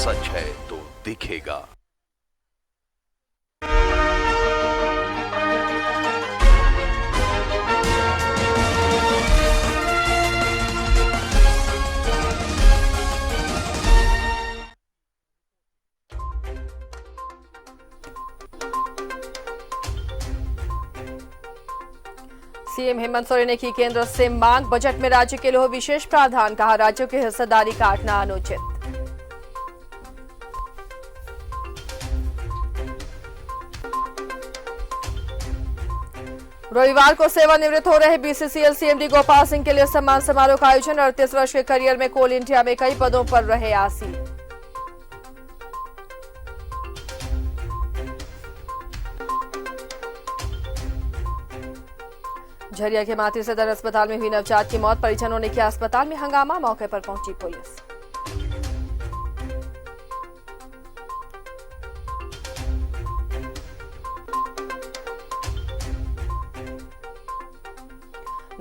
सच है तो दिखेगा। सीएम हेमंत सोरेन ने की केंद्र से मांग, बजट में राज्य के लिए हो विशेष प्रावधान, कहा राज्यों की हिस्सेदारी काटना अनुचित। रविवार को सेवानिवृत्त हो रहे बीसीसीएल सीएमडी गोपाल सिंह के लिए सम्मान समारोह का आयोजन। 38 वर्ष के करियर में कोल इंडिया में कई पदों पर रहे आसीन। झरिया के मातृ सदन अस्पताल में हुई नवजात की मौत, परिजनों ने किया अस्पताल में हंगामा, मौके पर पहुंची पुलिस।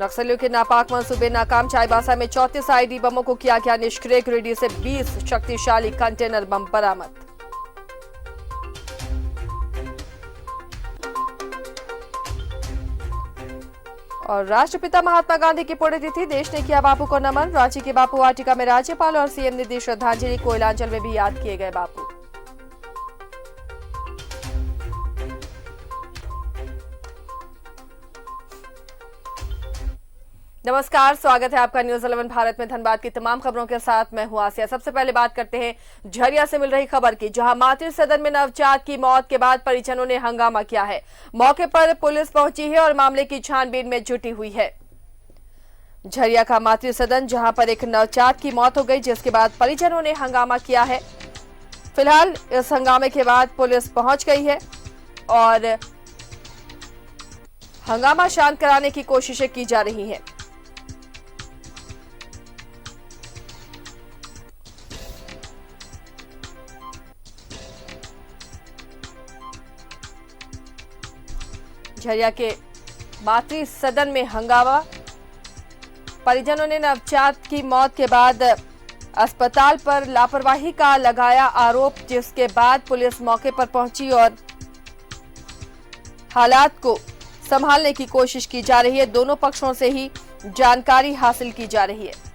नक्सलियों के नापाक मंसूबे नाकाम, चाईबासा में 34 आईडी बमों को किया गया निष्क्रिय, गिरिडीह से 20 शक्तिशाली कंटेनर बम बरामद। और राष्ट्रपिता महात्मा गांधी की पुण्यतिथि, देश ने किया बापू को नमन। रांची की बापू वाटिका में राज्यपाल और सीएम ने दी श्रद्धांजलि, कोयलांचल में भी याद किए गए बापू। नमस्कार, स्वागत है आपका न्यूज 11 भारत में। धनबाद की तमाम खबरों के साथ मैं हूं आसिया। सबसे पहले बात करते हैं झरिया से मिल रही खबर की, जहां मातृ सदन में नवजात की मौत के बाद परिजनों ने हंगामा किया है। मौके पर पुलिस पहुंची है और मामले की छानबीन में जुटी हुई है। झरिया का मातृ सदन, जहां पर एक नवजात की मौत हो गई, जिसके बाद परिजनों ने हंगामा किया है। फिलहाल इस हंगामे के बाद पुलिस पहुंच गई है और हंगामा शांत कराने की कोशिशें की जा रही हैं। झरिया के मातृ सदन में हंगामा, परिजनों ने नवजात की मौत के बाद अस्पताल पर लापरवाही का लगाया आरोप, जिसके बाद पुलिस मौके पर पहुंची और हालात को संभालने की कोशिश की जा रही है। दोनों पक्षों से ही जानकारी हासिल की जा रही है।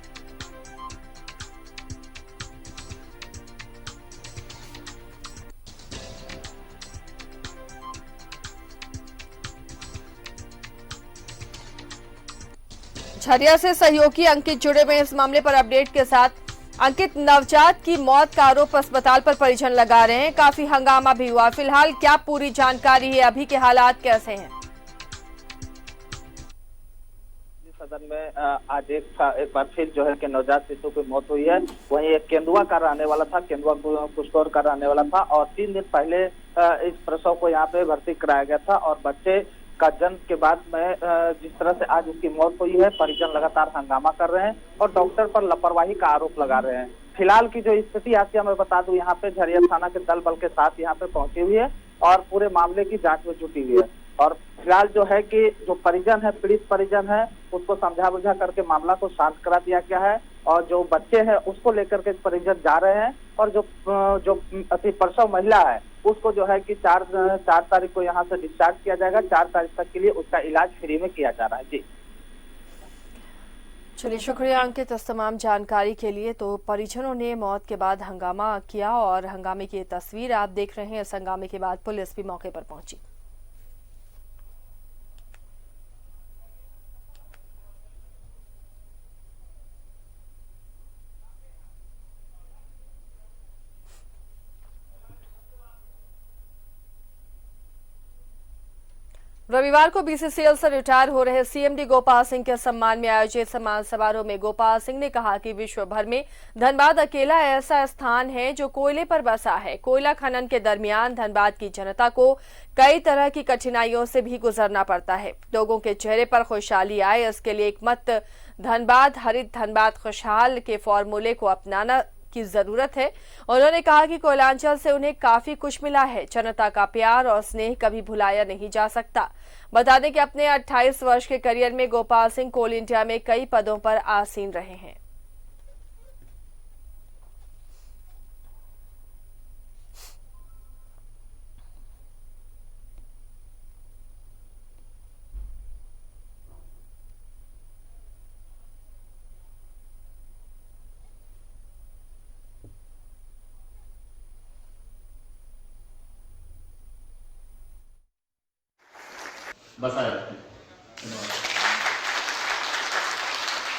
झरिया से सहयोगी अंकित जुड़े हुए इस मामले पर अपडेट के साथ। अंकित, नवजात की मौत का आरोप अस्पताल पर परिजन लगा रहे हैं, काफी हंगामा भी हुआ। फिलहाल क्या पूरी जानकारी है, अभी के हालात कैसे हैं? सदन में आज एक बार फिर जो है कि नवजात शिशु की मौत हुई है। वहीं एक केंदुआ का रहने वाला था, केंदुआ कुशतौर का रहने वाला था और 3 दिन पहले इस प्रसव को यहाँ पे भर्ती कराया गया था। और बच्चे का जन्म के बाद में जिस तरह से आज उसकी मौत हुई है, परिजन लगातार हंगामा कर रहे हैं और डॉक्टर पर लापरवाही का आरोप लगा रहे हैं। फिलहाल की जो स्थिति आसिया मैं बता दूं, यहाँ पे झरिया थाना के दल बल के साथ यहाँ पे पहुंची हुई है और पूरे मामले की जांच में जुटी हुई है। और फिलहाल जो है कि जो परिजन है, पीड़ित परिजन है, उसको समझा बुझा करके मामला को शांत करा दिया गया है। और जो बच्चे हैं उसको लेकर के परिजन जा रहे हैं और जो अति प्रसव महिला है उसको जो है कि 4 तारीख को यहाँ से डिस्चार्ज किया जाएगा। 4 तारीख तक के लिए उसका इलाज फ्री में किया जा रहा है। जी चलिए, शुक्रिया अंकित इस तमाम जानकारी के लिए। तो परिजनों ने मौत के बाद हंगामा किया और हंगामे की तस्वीर आप देख रहे हैं। इस हंगामे के बाद पुलिस भी मौके पर पहुंची। रविवार को बीसीसीएल से रिटायर हो रहे सीएमडी गोपाल सिंह के सम्मान में आयोजित सम्मान समारोह में गोपाल सिंह ने कहा कि विश्व भर में धनबाद अकेला ऐसा स्थान है जो कोयले पर बसा है। कोयला खनन के दरमियान धनबाद की जनता को कई तरह की कठिनाइयों से भी गुजरना पड़ता है। लोगों के चेहरे पर खुशहाली आए, इसके लिए एक मत धनबाद हरित धनबाद खुशहाल के फॉर्मूले को अपनाना की जरूरत है। उन्होंने कहा कि कोयलांचल से उन्हें काफी कुछ मिला है। जनता का प्यार और स्नेह कभी भुलाया नहीं जा सकता। बता दें कि अपने 28 वर्ष के करियर में गोपाल सिंह कोल इंडिया में कई पदों पर आसीन रहे हैं। बसाए रखें।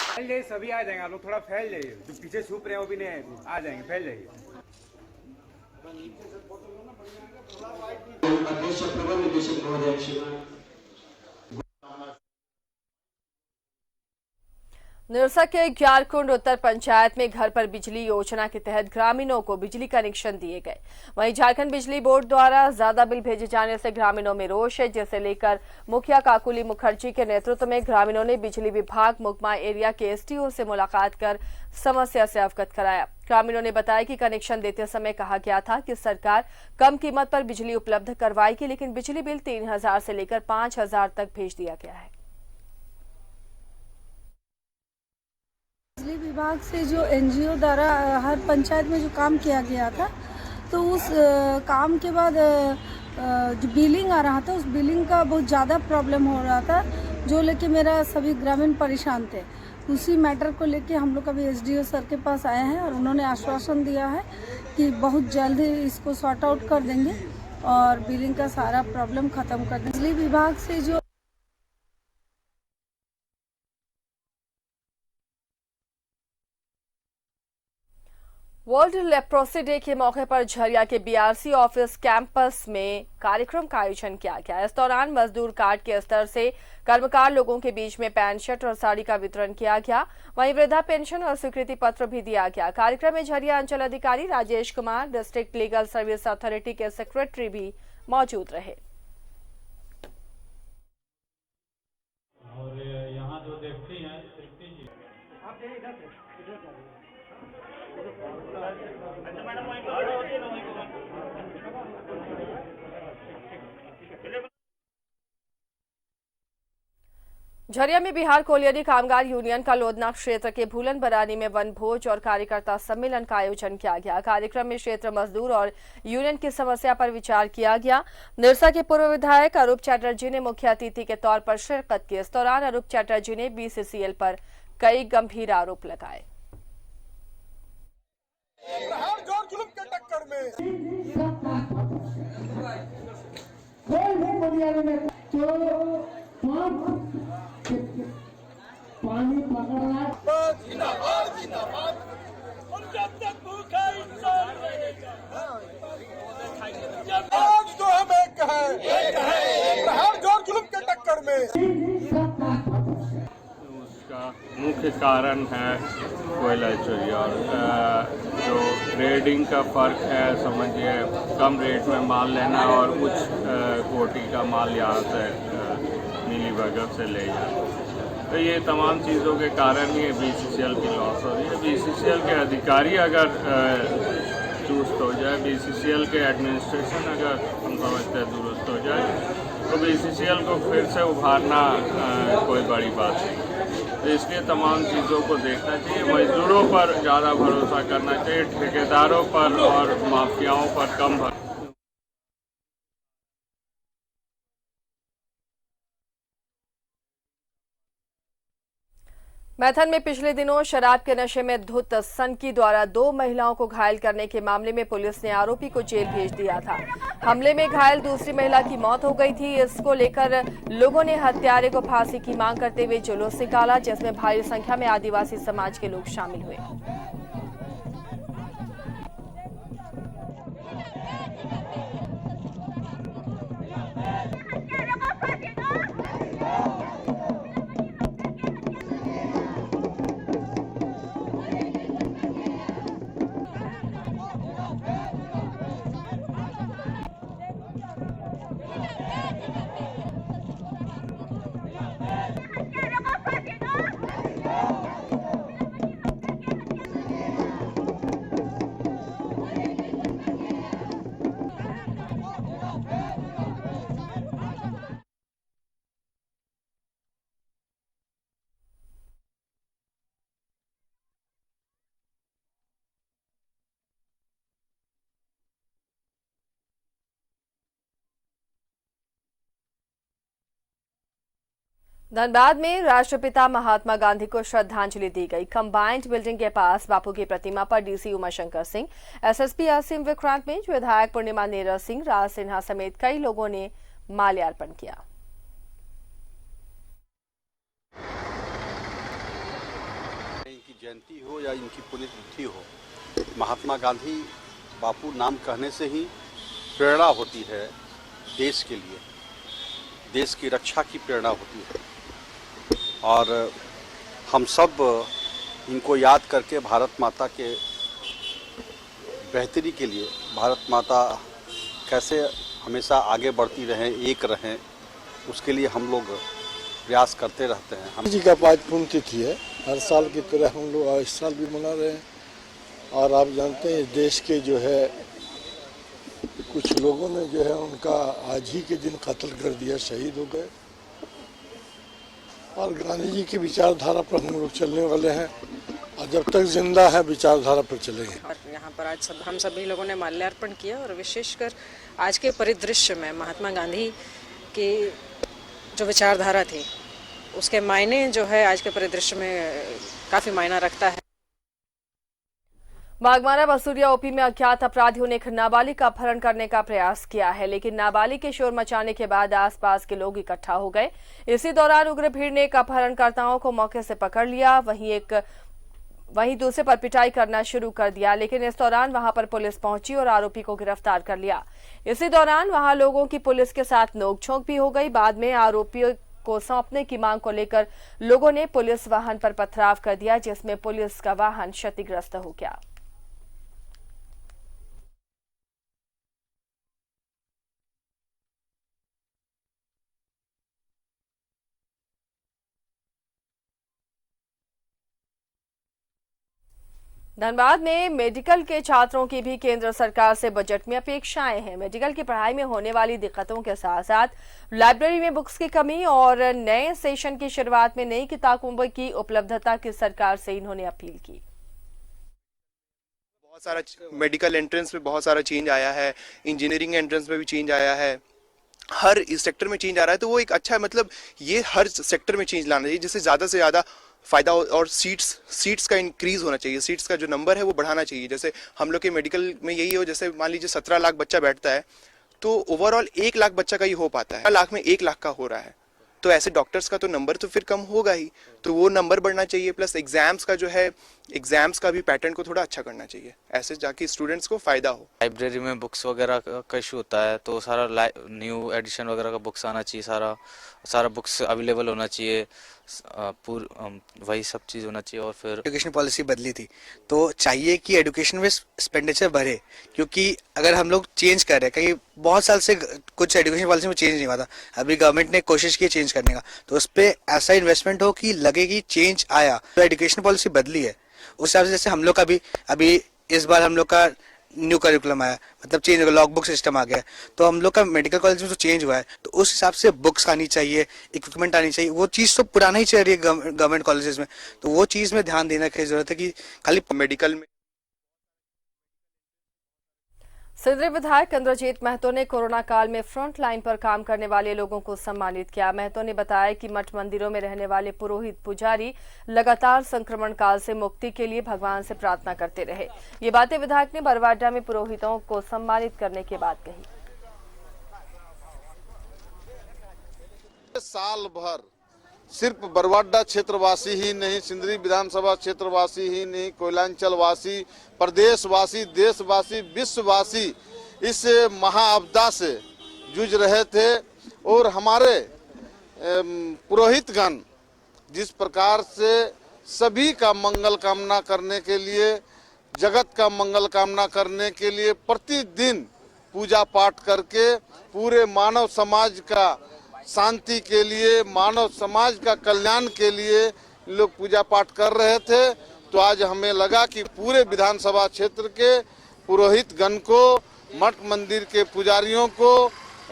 फैल जाइए, सभी आ जाएंगे। आप लोग थोड़ा फैल जाइए, जो पीछे छुप रहे हैं वो भी नहीं आ जाएंगे, फैल जाइए। अध्यक्ष प्रबंध निदेशक महोदय श्रीमान निरसा के ग्यारकुंड उत्तर पंचायत में घर पर बिजली योजना के तहत ग्रामीणों को बिजली कनेक्शन दिए गए। वहीं झारखंड बिजली बोर्ड द्वारा ज्यादा बिल भेजे जाने से ग्रामीणों में रोष है, जिसे लेकर मुखिया काकुली मुखर्जी के नेतृत्व में ग्रामीणों ने बिजली विभाग मुकमा एरिया के एसडीओ से मुलाकात कर समस्या से अवगत कराया। ग्रामीणों ने बताया कि कनेक्शन देते समय कहा गया था कि सरकार कम कीमत पर बिजली उपलब्ध करवाएगी, लेकिन बिजली बिल 3000 से लेकर 5000 तक भेज दिया गया है। बिजली विभाग से जो एनजीओ द्वारा हर पंचायत में जो काम किया गया था, तो उस काम के बाद जो बिलिंग आ रहा था, उस बिलिंग का बहुत ज़्यादा प्रॉब्लम हो रहा था, जो लेके मेरा सभी ग्रामीण परेशान थे। उसी मैटर को लेके हम लोग अभी एसडीओ सर के पास आए हैं और उन्होंने आश्वासन दिया है कि बहुत जल्द ही इसको सॉर्ट आउट कर देंगे और बिलिंग का सारा प्रॉब्लम खत्म कर देंगे। बिजली विभाग से जो वर्ल्ड लेप्रोसी डे के मौके पर झरिया के बीआरसी ऑफिस कैंपस में कार्यक्रम का आयोजन किया गया। इस दौरान मजदूर कार्ड के स्तर से कर्मकार लोगों के बीच में पैंट शर्ट और साड़ी का वितरण किया गया। वहीं वृद्धा पेंशन और स्वीकृति पत्र भी दिया गया। कार्यक्रम में झरिया अंचल अधिकारी Rajesh Kumar, district legal service authority के सेक्रेटरी भी मौजूद रहे। और यहाँ जो देखती हैं तृप्ति जी, झरिया में बिहार कोलियरी कामगार यूनियन का लोधना क्षेत्र के भूलन बरानी में वन भोज और कार्यकर्ता सम्मेलन का आयोजन किया गया। कार्यक्रम में क्षेत्र मजदूर और यूनियन की समस्या पर विचार किया गया। निरसा के पूर्व विधायक अरूप चैटर्जी ने मुख्य अतिथि के तौर पर शिरकत की। इस दौरान अरूप चैटर्जी ने बीसीसीएल पर कई गंभीर आरोप लगाए। पानी पकड़ना जब तक भूखा इंसान रहेगा, आज तो हम एक है हर जोर जुल्म के टक्कर में। उसका मुख्य कारण है कोयला चोरी और जो ग्रेडिंग का फर्क है, समझिए कम रेट में माल लेना और उच्च कोटि का माल यहाँ से नीली बगल से ले जाना। तो ये तमाम चीज़ों के कारण ही बीसीसीएल की लॉस हो रही है। बीसीसीएल के अधिकारी अगर चुस्त हो जाए, बीसीसीएल के एडमिनिस्ट्रेशन अगर हम समझते हैं दुरुस्त हो जाए, तो बीसीसीएल को फिर से उभारना कोई बड़ी बात नहीं। तो इसलिए तमाम चीज़ों को देखना चाहिए। मजदूरों पर ज़्यादा भरोसा करना चाहिए, ठेकेदारों पर और माफियाओं पर कम भरोसा। मैथन में पिछले दिनों शराब के नशे में धुत सनकी द्वारा 2 महिलाओं को घायल करने के मामले में पुलिस ने आरोपी को जेल भेज दिया था। हमले में घायल दूसरी महिला की मौत हो गई थी। इसको लेकर लोगों ने हत्यारे को फांसी की मांग करते हुए जुलूस निकाला, जिसमें भारी संख्या में आदिवासी समाज के लोग शामिल हुए। धनबाद में राष्ट्रपिता महात्मा गांधी को श्रद्धांजलि दी गई। कंबाइंड बिल्डिंग के पास बापू की प्रतिमा पर डीसी उमाशंकर सिंह, एसएसपी असीम विक्रांत में विधायक पूर्णिमा नेरर सिंह, राज सिन्हा समेत कई लोगों ने माल्यार्पण किया। जयंती हो या इनकी पुण्यतिथि हो, महात्मा गांधी बापू नाम कहने से ही प्रेरणा होती है देश के लिए, देश की रक्षा की प्रेरणा होती है। और हम सब इनको याद करके भारत माता के बेहतरी के लिए, भारत माता कैसे हमेशा आगे बढ़ती रहें, एक रहें, उसके लिए हम लोग प्रयास करते रहते हैं। जी का 5 पुण्यतिथि है, हर साल की तरह हम लोग इस साल भी मना रहे हैं। और आप जानते हैं देश के जो है कुछ लोगों ने जो है उनका आज ही के दिन कत्ल कर दिया, शहीद हो गए। और गांधी जी की विचारधारा पर हम लोग चलने वाले हैं और जब तक जिंदा है विचारधारा पर चलेंगे। और यहाँ पर आज हम सभी लोगों ने माल्यार्पण किया और विशेषकर आज के परिदृश्य में महात्मा गांधी की जो विचारधारा थी उसके मायने जो है आज के परिदृश्य में काफी मायना रखता है। बागमारा बसूरिया ओपी में अज्ञात अपराधियों ने एक नाबालिग का अपहरण करने का प्रयास किया है, लेकिन नाबालिग के शोर मचाने के बाद आसपास के लोग इकट्ठा हो गए। इसी दौरान उग्र भीड़ ने एक अपहरणकर्ताओं को मौके से पकड़ लिया, वहीं दूसरे पर पिटाई करना शुरू कर दिया, लेकिन इस दौरान वहां पर पुलिस पहुंची और आरोपी को गिरफ्तार कर लिया। इसी दौरान वहां लोगों की पुलिस के साथ नोकझोंक भी हो गई। बाद में आरोपियों को सौंपने की मांग को लेकर लोगों ने पुलिस वाहन पर पथराव कर दिया, जिसमें पुलिस का वाहन क्षतिग्रस्त हो गया। धनबाद में मेडिकल के छात्रों की भी केंद्र सरकार से बजट में अपेक्षाएं हैं। मेडिकल की पढ़ाई में होने वाली दिक्कतों के साथ साथ लाइब्रेरी में बुक्स की कमी और नए सेशन की शुरुआत में नई किताबों की उपलब्धता की सरकार से इन्होंने अपील की। बहुत सारा मेडिकल एंट्रेंस में बहुत सारा चेंज आया है, इंजीनियरिंग एंट्रेंस में भी चेंज आया है, हर इस सेक्टर में चेंज आ रहा है। तो वो एक अच्छा मतलब ये हर सेक्टर में चेंज लाना चाहिए जिससे ज़्यादा से ज़्यादा फायदा और सीट्स का इंक्रीज होना चाहिए, सीट्स का जो नंबर है वो बढ़ाना चाहिए। जैसे हम लोग के मेडिकल में यही हो, जैसे मान लीजिए 17 लाख बच्चा बैठता है तो ओवरऑल 1 लाख बच्चा का ही हो पाता है, 1 लाख में 1 लाख का हो रहा है, तो ऐसे डॉक्टर्स का तो नंबर तो फिर कम होगा ही, तो वो नंबर बढ़ना चाहिए। प्लस एग्जाम्स का जो है, एग्जाम्स का भी पैटर्न को थोड़ा अच्छा करना चाहिए, ऐसे जाके स्टूडेंट्स को फायदा हो। लाइब्रेरी में बुक्स वगैरह का इशू होता है, तो सारा न्यू एडिशन वगैरह का बुक्स आना चाहिए, सारा बुक्स अवेलेबल होना चाहिए, वही सब चीज़ होना चाहिए। और फिर एजुकेशन पॉलिसी बदली थी तो चाहिए कि एजुकेशन में एक्सपेंडिचर बढ़े, क्योंकि अगर हम लोग चेंज कर रहे हैं, कहीं बहुत साल से कुछ एजुकेशन पॉलिसी में चेंज नहीं हुआ था, अभी गवर्नमेंट ने कोशिश की चेंज करने का, तो उस पर ऐसा इन्वेस्टमेंट हो कि लगे कि चेंज आया। तो एजुकेशन पॉलिसी बदली है, उस हिसाब से जैसे हम लोग का भी अभी इस बार हम लोग का न्यू करिकुलम आया, मतलब चेंज हो गया, लॉग बुक सिस्टम आ गया, तो हम लोग का मेडिकल कॉलेज में तो चेंज हुआ है, तो उस हिसाब से बुक्स आनी चाहिए, इक्विपमेंट आनी चाहिए। वो चीज़ तो पुराना ही चल रही है गवर्नमेंट कॉलेजेस में, तो वो चीज़ में ध्यान देने की जरूरत है कि खाली मेडिकल में। सिंदरी विधायक इंद्रजीत महतो ने कोरोना काल में फ्रंट लाइन पर काम करने वाले लोगों को सम्मानित किया। महतो ने बताया कि मठ मंदिरों में रहने वाले पुरोहित पुजारी लगातार संक्रमण काल से मुक्ति के लिए भगवान से प्रार्थना करते रहे। ये बातें विधायक ने बरवाडा में पुरोहितों को सम्मानित करने के बाद कही। साल भर सिर्फ बरवाडा क्षेत्रवासी ही नहीं, सिंदरी विधानसभा क्षेत्रवासी ही नहीं, कोयलांचल वासी, प्रदेशवासी, देशवासी, विश्ववासी इस महाआपदा से जूझ रहे थे। और हमारे पुरोहितगण जिस प्रकार से सभी का मंगल कामना करने के लिए, जगत का मंगल कामना करने के लिए प्रतिदिन पूजा पाठ करके पूरे मानव समाज का शांति के लिए, मानव समाज का कल्याण के लिए लोग पूजा पाठ कर रहे थे। तो आज हमें लगा कि पूरे विधानसभा क्षेत्र के पुरोहित गण को, मठ मंदिर के पुजारियों को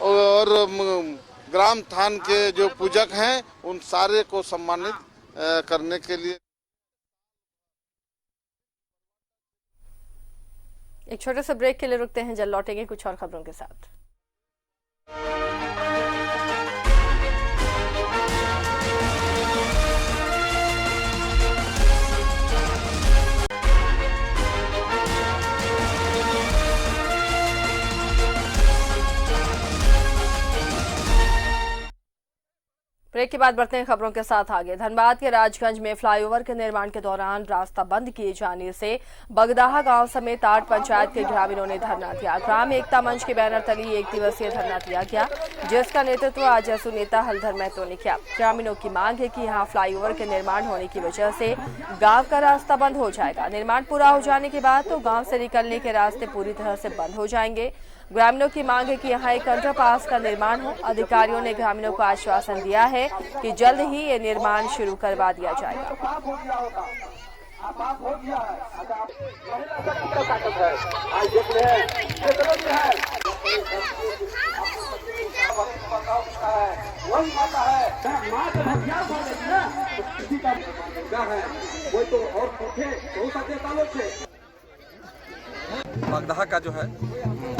और ग्राम थान के जो पूजक हैं उन सारे को सम्मानित करने के लिए। एक छोटे से ब्रेक के लिए रुकते हैं, जल्द लौटेंगे कुछ और खबरों के साथ। ब्रेक ब्रेक के बाद बढ़ते हैं खबरों के साथ आगे। धनबाद के राजगंज में फ्लाईओवर के निर्माण के दौरान रास्ता बंद किए जाने से बगदाहा गांव समेत 8 पंचायत के ग्रामीणों ने धरना दिया। ग्राम एकता मंच के बैनर तले 1 दिवसीय धरना दिया गया, जिसका नेतृत्व आजसू नेता हलधर महतो ने किया। ग्रामीणों की मांग है कि यहाँ फ्लाईओवर के निर्माण होने की वजह से गाँव का रास्ता बंद हो जाएगा। निर्माण पूरा हो जाने के बाद तो गाँव से निकलने के रास्ते पूरी तरह से बंद हो जाएंगे। ग्रामीणों की मांग है कि यहाँ एक अंडरपास का निर्माण हो। अधिकारियों ने ग्रामीणों को आश्वासन दिया है कि जल्द ही ये निर्माण शुरू करवा दिया जाएगा। बगदाहा का जो है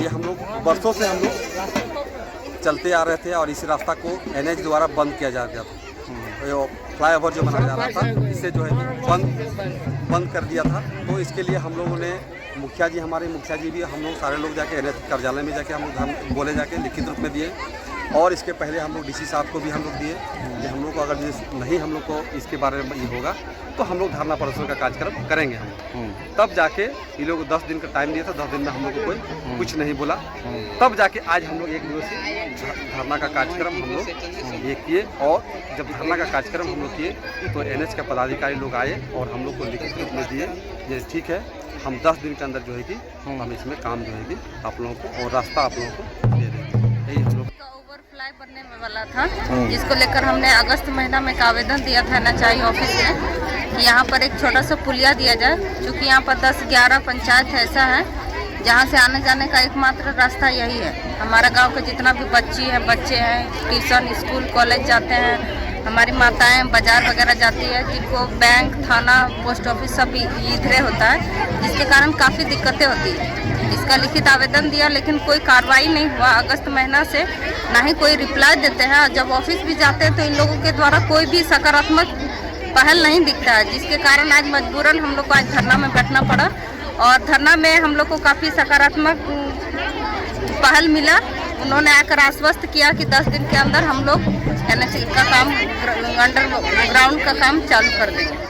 ये हम लोग बरसों से हम लोग चलते आ रहे थे और इस रास्ता को NH द्वारा बंद किया जा रहा था। तो फ्लाईओवर जो बनाया जा रहा था इसे जो है बंद कर दिया था। तो इसके लिए हम लोगों ने हमारे मुखिया जी भी हम लोग सारे लोग जाके NH कार्यालय में जाके हम बोले जाके लिखित रूप में दिए और इसके पहले हम लोग DC साहब को भी हम लोग दिए कि हम लोग को अगर नहीं हम लोग को इसके बारे में ये होगा तो हम लोग धरना प्रदर्शन का कार्यक्रम करेंगे हम। तब जाके ये लोग 10 दिन का टाइम दिया था, 10 दिन में हम लोग को कोई कुछ नहीं बोला। तब जाके आज हम लोग 1 दिवसीय धरना का कार्यक्रम हम लोग ये किए और जब धरना का कार्यक्रम हम लोग किए तो NH के पदाधिकारी लोग आए और हम लोग को लिखित रूप में दिए ये ठीक है, हम 10 दिन के अंदर जो है कि हम इसमें काम जो है कि आप लोगों को और रास्ता आप लोगों को दे देंगे। यही हम लोग फ्लाई बनने वाला था, जिसको लेकर हमने अगस्त महीना में एक आवेदन दिया था NHI ऑफिस में कि यहाँ पर एक छोटा सा पुलिया दिया जाए, क्योंकि यहाँ पर 10-11 पंचायत ऐसा है जहाँ से आने जाने का एकमात्र रास्ता यही है। हमारा गांव के जितना भी बच्चे हैं ट्यूशन स्कूल कॉलेज जाते हैं, हमारी माताएं बाजार वगैरह जाती है, जिनको बैंक थाना पोस्ट ऑफिस सब इधरे होता है, जिसके कारण काफ़ी दिक्कतें होती है। इसका लिखित आवेदन दिया लेकिन कोई कार्रवाई नहीं हुआ अगस्त महीना से, ना ही कोई रिप्लाई देते हैं। जब ऑफिस भी जाते हैं तो इन लोगों के द्वारा कोई भी सकारात्मक पहल नहीं दिखता है, जिसके कारण आज मजबूरन हम लोग को आज धरना में बैठना पड़ा और धरना में हम लोग को काफ़ी सकारात्मक पहल मिला। उन्होंने आकर आश्वस्त किया कि 10 दिन के अंदर हम लोग NH का काम अंडरग्राउंड का काम चालू कर देंगे।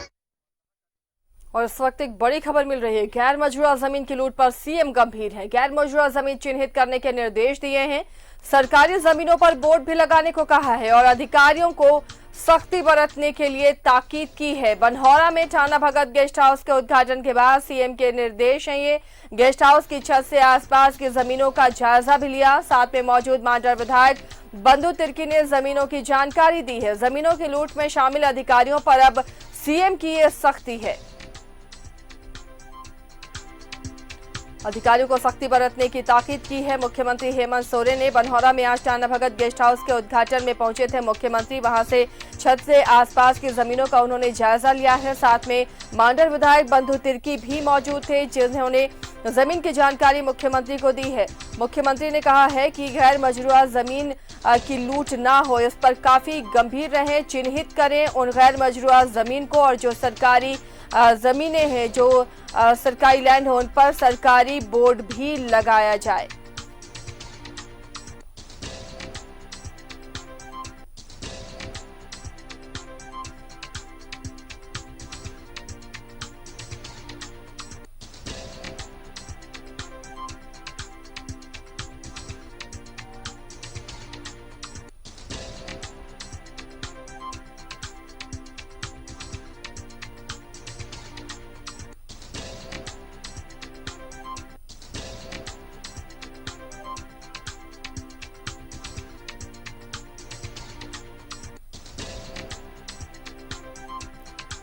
और इस वक्त एक बड़ी खबर मिल रही है। गैर मजरूआ जमीन की लूट पर CM गंभीर है। गैर मजरूआ जमीन चिन्हित करने के निर्देश दिए हैं, सरकारी जमीनों पर बोर्ड भी लगाने को कहा है और अधिकारियों को सख्ती बरतने के लिए ताकीद की है। बनहौरा में टाना भगत गेस्ट हाउस के उद्घाटन के बाद CM के निर्देश हैं। ये गेस्ट हाउस की छत से आसपास की जमीनों का जायजा भी लिया। साथ में मौजूद मांडर विधायक बंधु तिर्की ने जमीनों की जानकारी दी है। जमीनों की लूट में शामिल अधिकारियों पर अब CM की ये सख्ती है। अधिकारियों को सख्ती बरतने की ताकीद की है। मुख्यमंत्री हेमंत सोरेन ने बनहौरा में आज टाना भगत गेस्ट हाउस के उद्घाटन में पहुंचे थे। मुख्यमंत्री वहां से छत से आसपास की जमीनों का उन्होंने जायजा लिया है। साथ में मांडर विधायक बंधु तिर्की भी मौजूद थे, जिन्होंने जमीन की जानकारी मुख्यमंत्री को दी है। मुख्यमंत्री ने कहा है कि गैर मजरूआ जमीन की लूट ना हो, इस पर काफी गंभीर रहें, चिन्हित करें उन गैर मजरूआ जमीन को और जो सरकारी जमीनें हैं, जो सरकारी लैंड हो, उन पर सरकारी बोर्ड भी लगाया जाए।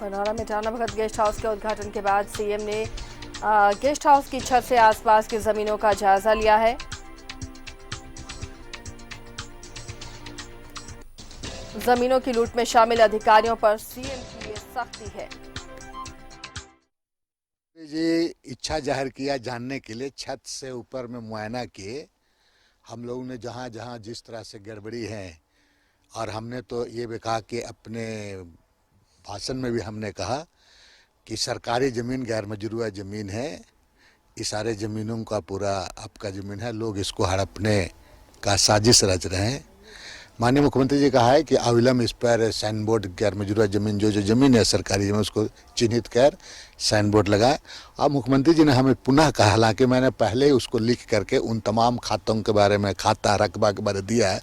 बनहौरा में टाना भगत गेस्ट हाउस के उद्घाटन के बाद CM ने गेस्ट हाउस की छत से आसपास की जमीनों का जायजा लिया है। जमीनों की लूट में शामिल अधिकारियों पर CM की ये सख्ती है। ये इच्छा जाहिर किया जानने के लिए छत से ऊपर में मुआयना किए। हम लोगों ने जहाँ जहाँ जिस तरह से गड़बड़ी है, और हमने तो ये भी कहा कि अपने भाषण में भी हमने कहा कि सरकारी ज़मीन गैर मजरूआ ज़मीन है, इस सारे ज़मीनों का पूरा आपका ज़मीन है, लोग इसको हड़पने का साजिश रच रहे हैं। माननीय मुख्यमंत्री जी कहा है कि अविलंब इस पर साइन बोर्ड गैर मजरूरा जमीन जो जमीन है सरकारी जमीन उसको चिन्हित कर साइन बोर्ड लगाए। और मुख्यमंत्री जी ने हमें पुनः कहा, हालांकि मैंने पहले ही उसको लिख करके उन तमाम खातों के बारे में, खाता रकबा के बारे में दिया है,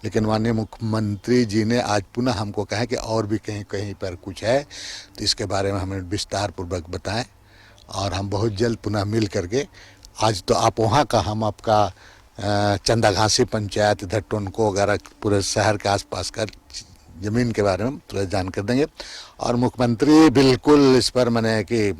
लेकिन माननीय मुख्यमंत्री जी ने आज पुनः हमको कहा कि और भी कहीं कहीं पर कुछ है तो इसके बारे में हमें विस्तार पूर्वक बताएं और हम बहुत जल्द पुनः मिल करके, आज तो आप वहाँ का, हम आपका चंदा घासी पंचायत इधर टोनको वगैरह पूरे शहर के आसपास का ज़मीन के बारे में तुरंत जानकारी देंगे। और मुख्यमंत्री बिल्कुल इस पर मैंने कि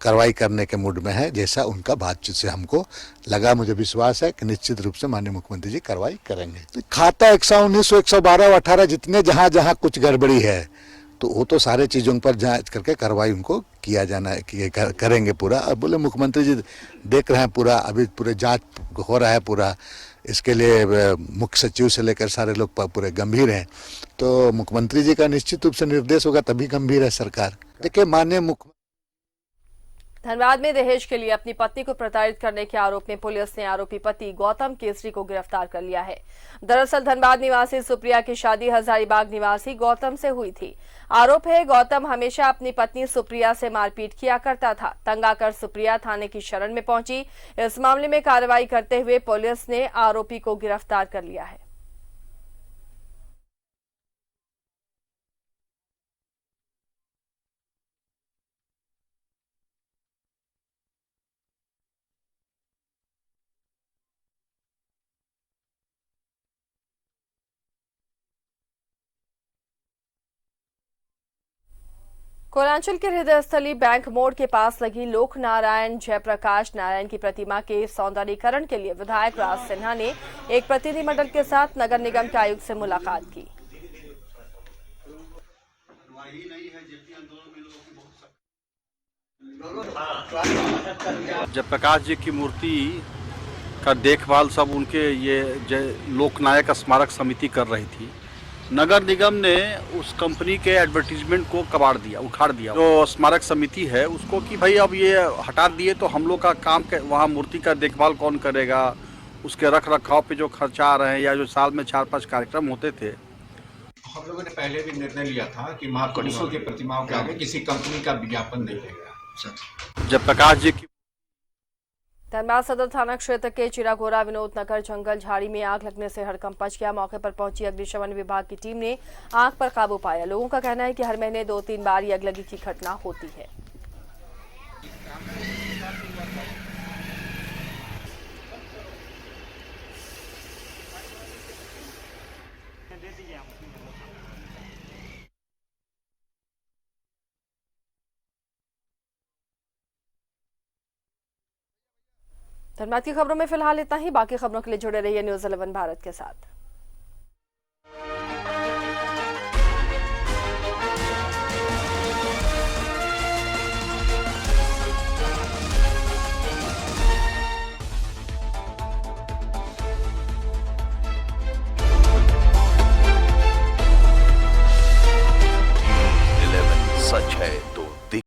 कार्रवाई करने के मूड में है, जैसा उनका बातचीत से हमको लगा। मुझे विश्वास है कि निश्चित रूप से माननीय मुख्यमंत्री जी कार्रवाई करेंगे। तो खाता 119, 112, 18 जितने जहाँ जहाँ कुछ गड़बड़ी है तो वो तो सारे चीज़ों पर जांच करके कार्रवाई उनको किया जाना है, करेंगे पूरा। और बोले मुख्यमंत्री जी देख रहे हैं पूरा, अभी पूरे जांच हो रहा है पूरा, इसके लिए मुख्य सचिव से लेकर सारे लोग पूरे गंभीर हैं। तो मुख्यमंत्री जी का निश्चित रूप से निर्देश होगा तभी गंभीर है सरकार। देखिए माननीय मुख्य धनबाद में दहेज के लिए अपनी पत्नी को प्रताड़ित करने के आरोप में पुलिस ने आरोपी पति गौतम केसरी को गिरफ्तार कर लिया है। दरअसल धनबाद निवासी सुप्रिया की शादी हजारीबाग निवासी गौतम से हुई थी। आरोप है गौतम हमेशा अपनी पत्नी सुप्रिया से मारपीट किया करता था। तंग आकर सुप्रिया थाने की शरण में पहुंची। इस मामले में कार्रवाई करते हुए पुलिस ने आरोपी को गिरफ्तार कर लिया है। कोयलांचल के हृदय स्थली बैंक मोड़ के पास लगी लोक नारायण जयप्रकाश नारायण की प्रतिमा के सौंदर्यीकरण के लिए विधायक राज सिन्हा ने एक प्रतिनिधिमंडल के साथ नगर निगम के आयुक्त से मुलाकात की। जयप्रकाश जी की मूर्ति का देखभाल सब उनके ये लोकनायक स्मारक समिति कर रही थी। नगर निगम ने उस कंपनी के एडवर्टीजमेंट को कबाड़ दिया, उखाड़ दिया। जो स्मारक समिति है उसको कि भाई अब ये हटा दिए तो हम लोग का काम वहाँ मूर्ति का देखभाल कौन करेगा, उसके रख रखाव पे जो खर्चा आ रहे हैं, या जो साल में 4-5 कार्यक्रम होते थे। हम लोगों ने पहले भी निर्णय लिया था कि महापुरुषों की प्रतिमाओं के आगे किसी कंपनी का विज्ञापन नहीं देगा। जयप्रकाश जी की धनबाद सदर थाना क्षेत्र के चिरागोरा विनोद नगर जंगल झाड़ी में आग लगने से हड़कंप मच गया। मौके पर पहुंची अग्निशमन विभाग की टीम ने आग पर काबू पाया। लोगों का कहना है कि हर महीने 2-3 बार ये अगलगी की घटना होती है। धनबाद की खबरों में फिलहाल इतना ही। बाकी खबरों के लिए जुड़े रहिए न्यूज़ 11 भारत के साथ।